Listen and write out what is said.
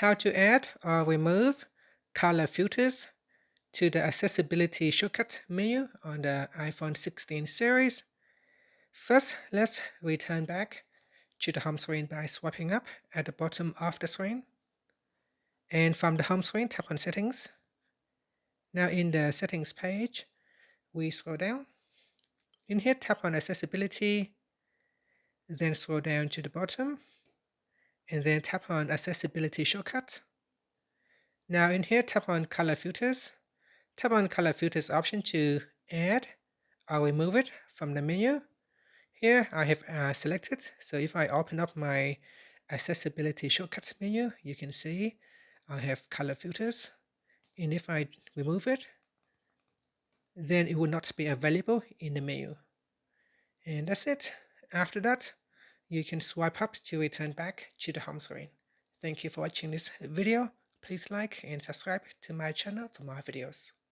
How to add or remove color filters to the accessibility shortcut menu on the iPhone 16 series. First, let's return back to the home screen by swiping up at the bottom of the screen. And from the home screen, tap on Settings. Now in the Settings page, we scroll down. In here, tap on Accessibility, then scroll down to the bottom, and then tap on Accessibility Shortcut. Now in here, tap on Color Filters. Tap on Color Filters option to add or remove it from the menu. Here I have selected, so if I open up my Accessibility Shortcuts menu, you can see I have color filters, and if I remove it, then it will not be available in the menu. And that's it. After that, you can swipe up to return back to the home screen. Thank you for watching this video. Please like and subscribe to my channel for more videos.